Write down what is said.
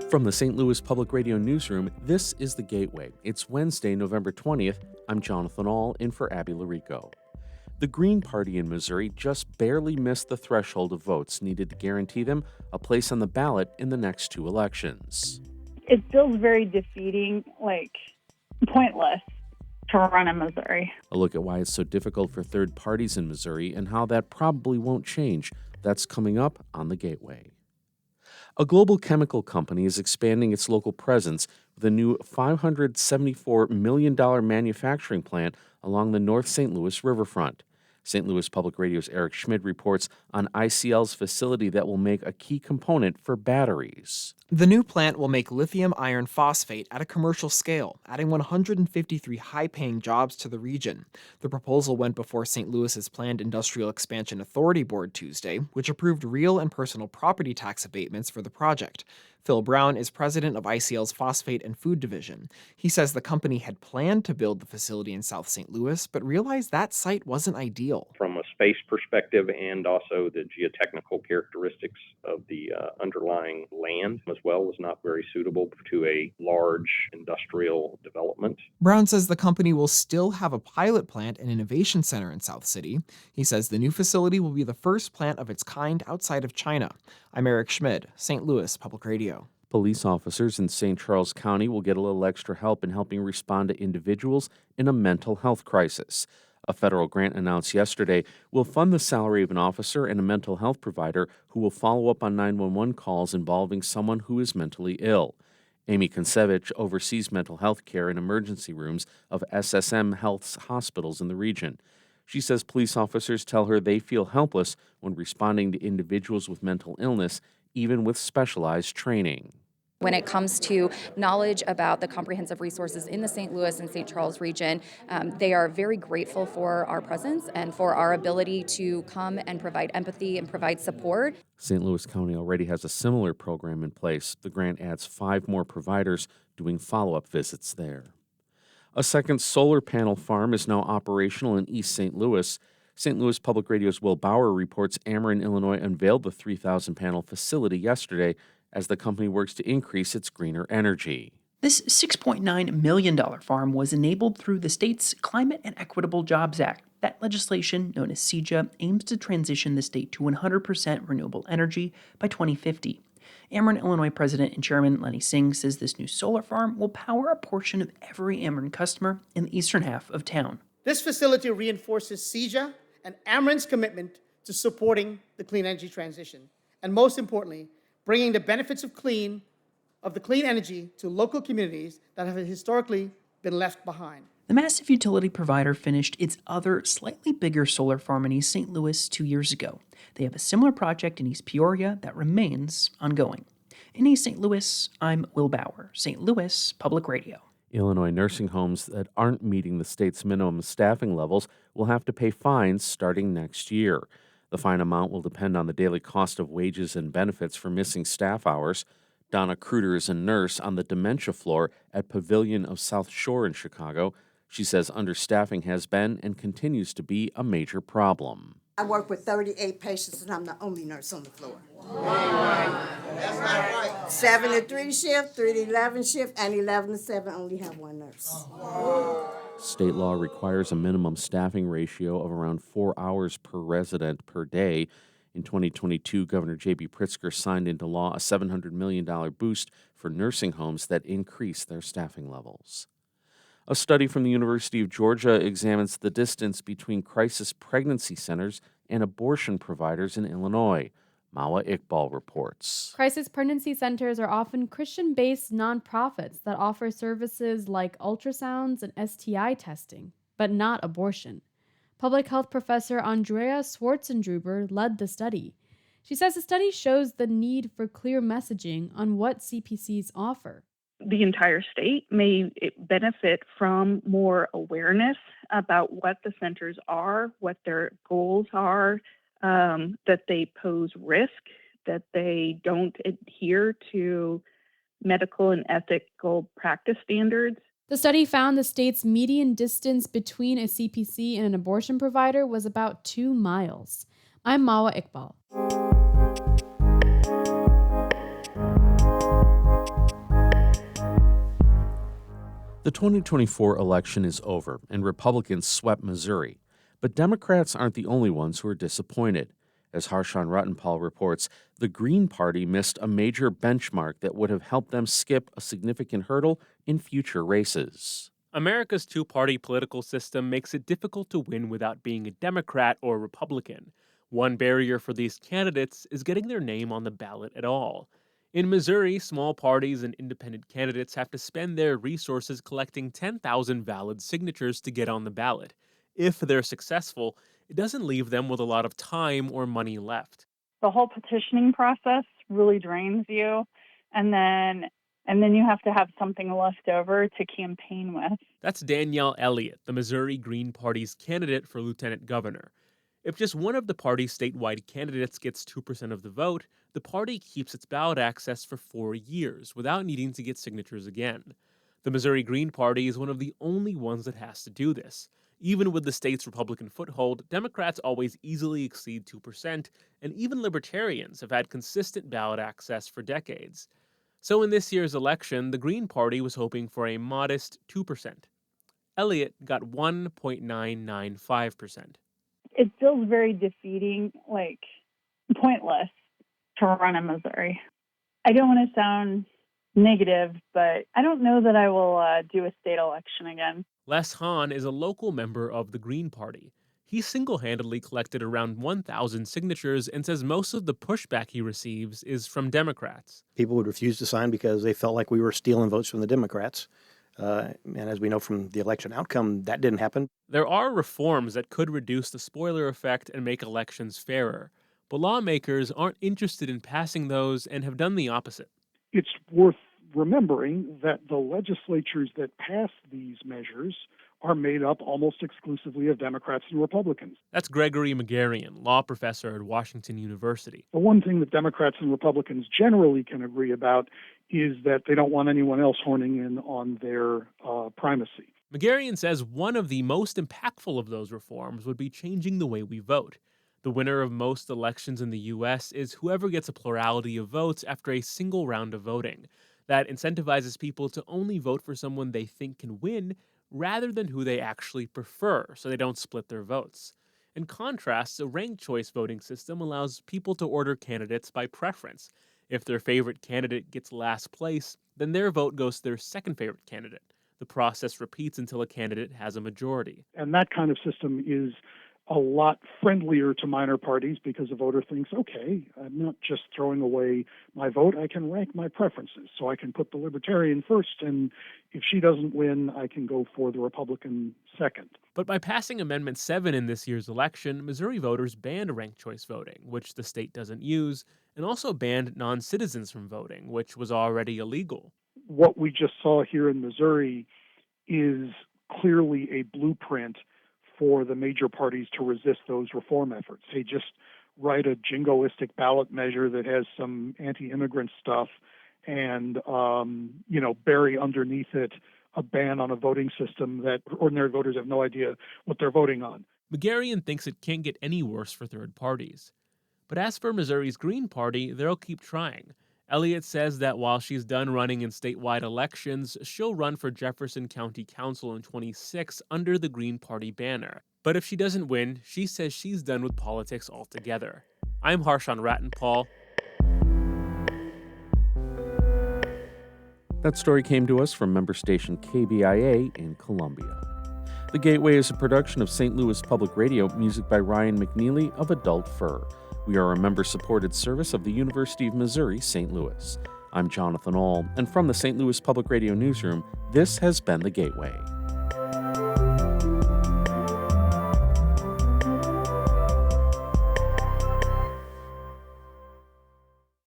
From the St. Louis Public Radio Newsroom, this is The Gateway. It's Wednesday, November 20th. I'm Jonathan Ahl, in for Abby Larico. The Green Party in Missouri just barely missed the threshold of votes needed to guarantee them a place on the ballot in the next two elections. It feels very defeating, pointless to run in Missouri. A look at why it's so difficult for third parties in Missouri and how that probably won't change. That's coming up on The Gateway. A global chemical company is expanding its local presence with a new $574 million manufacturing plant along the North St. Louis riverfront. St. Louis Public Radio's Eric Schmid reports on ICL's facility that will make a key component for batteries. The new plant will make lithium iron phosphate at a commercial scale, adding 153 high-paying jobs to the region. The proposal went before St. Louis's Planned Industrial Expansion Authority Board Tuesday, which approved real and personal property tax abatements for the project. Phil Brown is president of ICL's Phosphate and Food Division. He says the company had planned to build the facility in South St. Louis, but realized that site wasn't ideal. From a space perspective and also the geotechnical characteristics of the underlying land as well was not very suitable to a large industrial development. Brown says the company will still have a pilot plant and innovation center in South City. He says the new facility will be the first plant of its kind outside of China. I'm Eric Schmid, St. Louis Public Radio. Police officers in St. Charles County will get a little extra help in helping respond to individuals in a mental health crisis. A federal grant announced yesterday will fund the salary of an officer and a mental health provider who will follow up on 911 calls involving someone who is mentally ill. Amy Konsevich oversees mental health care in emergency rooms of SSM Health's hospitals in the region. She says police officers tell her they feel helpless when responding to individuals with mental illness, even with specialized training. When it comes to knowledge about the comprehensive resources in the St. Louis and St. Charles region, they are very grateful for our presence and for our ability to come and provide empathy and provide support. St. Louis County already has a similar program in place. The grant adds 5 more providers doing follow-up visits there. A second solar panel farm is now operational in East St. Louis. St. Louis Public Radio's Will Bauer reports Ameren, Illinois unveiled the 3,000-panel facility yesterday as the company works to increase its greener energy. This $6.9 million farm was enabled through the state's Climate and Equitable Jobs Act. That legislation, known as CEJA, aims to transition the state to 100% renewable energy by 2050. Ameren, Illinois President and Chairman Lenny Singh says this new solar farm will power a portion of every Ameren customer in the eastern half of town. This facility reinforces CEJA and Ameren's commitment to supporting the clean energy transition, and most importantly, bringing the benefits of clean energy to local communities that have historically been left behind. The massive utility provider finished its other, slightly bigger solar farm in East St. Louis 2 years ago. They have a similar project in East Peoria that remains ongoing. In East St. Louis, I'm Will Bauer, St. Louis Public Radio. Illinois nursing homes that aren't meeting the state's minimum staffing levels will have to pay fines starting next year. The fine amount will depend on the daily cost of wages and benefits for missing staff hours. Donna Kruder is a nurse on the dementia floor at Pavilion of South Shore in Chicago. She says understaffing has been and continues to be a major problem. I work with 38 patients and I'm the only nurse on the floor. That's not right. 7 to 3 shift, 3 to 11 shift, and 11 to 7 only have one nurse. State law requires a minimum staffing ratio of around 4 hours per resident per day. In 2022, Governor J.B. Pritzker signed into law a $700 million boost for nursing homes that increase their staffing levels. A study from the University of Georgia examines the distance between crisis pregnancy centers and abortion providers in Illinois. Mawa Iqbal reports. Crisis pregnancy centers are often Christian-based nonprofits that offer services like ultrasounds and STI testing, but not abortion. Public health professor Andrea Schwarzendruber led the study. She says the study shows the need for clear messaging on what CPCs offer. The entire state may benefit from more awareness about what the centers are, what their goals are, that they pose risk, that they don't adhere to medical and ethical practice standards. The study found the state's median distance between a CPC and an abortion provider was about 2 miles. I'm Mawa Iqbal. The 2024 election is over, and Republicans swept Missouri. But Democrats aren't the only ones who are disappointed. As Harshan Rattenpal reports, the Green Party missed a major benchmark that would have helped them skip a significant hurdle in future races. America's two-party political system makes it difficult to win without being a Democrat or Republican. One barrier for these candidates is getting their name on the ballot at all. In Missouri, small parties and independent candidates have to spend their resources collecting 10,000 valid signatures to get on the ballot. If they're successful, it doesn't leave them with a lot of time or money left. The whole petitioning process really drains you, and then you have to have something left over to campaign with. That's Danielle Elliott, the Missouri Green Party's candidate for lieutenant governor. If just one of the party's statewide candidates gets 2% of the vote, the party keeps its ballot access for 4 years without needing to get signatures again. The Missouri Green Party is one of the only ones that has to do this. Even with the state's Republican foothold, Democrats always easily exceed 2%, and even libertarians have had consistent ballot access for decades. So in this year's election, the Green Party was hoping for a modest 2%. Elliott got 1.995%. It feels very defeating, pointless to run in Missouri. I don't want to sound negative, but I don't know that I will do a state election again. Les Hahn is a local member of the Green Party. He single-handedly collected around 1,000 signatures and says most of the pushback he receives is from Democrats. People would refuse to sign because they felt like we were stealing votes from the Democrats. And as we know from the election outcome, that didn't happen. There are reforms that could reduce the spoiler effect and make elections fairer. But lawmakers aren't interested in passing those and have done the opposite. It's worth remembering that the legislatures that pass these measures are made up almost exclusively of Democrats and Republicans. That's Gregory Megarian, law professor at Washington University. The one thing that Democrats and Republicans generally can agree about is that they don't want anyone else horning in on their primacy. Megarian says one of the most impactful of those reforms would be changing the way we vote. The winner of most elections in the U.S. is whoever gets a plurality of votes after a single round of voting. That incentivizes people to only vote for someone they think can win rather than who they actually prefer, so they don't split their votes. In contrast, a ranked choice voting system allows people to order candidates by preference. If their favorite candidate gets last place, then their vote goes to their second favorite candidate. The process repeats until a candidate has a majority. And that kind of system is a lot friendlier to minor parties because the voter thinks, okay, I'm not just throwing away my vote, I can rank my preferences. So I can put the Libertarian first, and if she doesn't win, I can go for the Republican second. But by passing Amendment 7 in this year's election, Missouri voters banned ranked choice voting, which the state doesn't use, and also banned non-citizens from voting, which was already illegal. What we just saw here in Missouri is clearly a blueprint for the major parties to resist those reform efforts. They just write a jingoistic ballot measure that has some anti-immigrant stuff and, bury underneath it a ban on a voting system that ordinary voters have no idea what they're voting on. Megarian thinks it can't get any worse for third parties. But as for Missouri's Green Party, they'll keep trying. Elliott says that while she's done running in statewide elections, she'll run for Jefferson County Council in 2026 under the Green Party banner. But if she doesn't win, she says she's done with politics altogether. I'm Harshan Rattenpal. That story came to us from member station KBIA in Columbia. The Gateway is a production of St. Louis Public Radio, music by Ryan McNeely of Adult Fur. We are a member-supported service of the University of Missouri, St. Louis. I'm Jonathan Ahl, and from the St. Louis Public Radio newsroom, this has been The Gateway.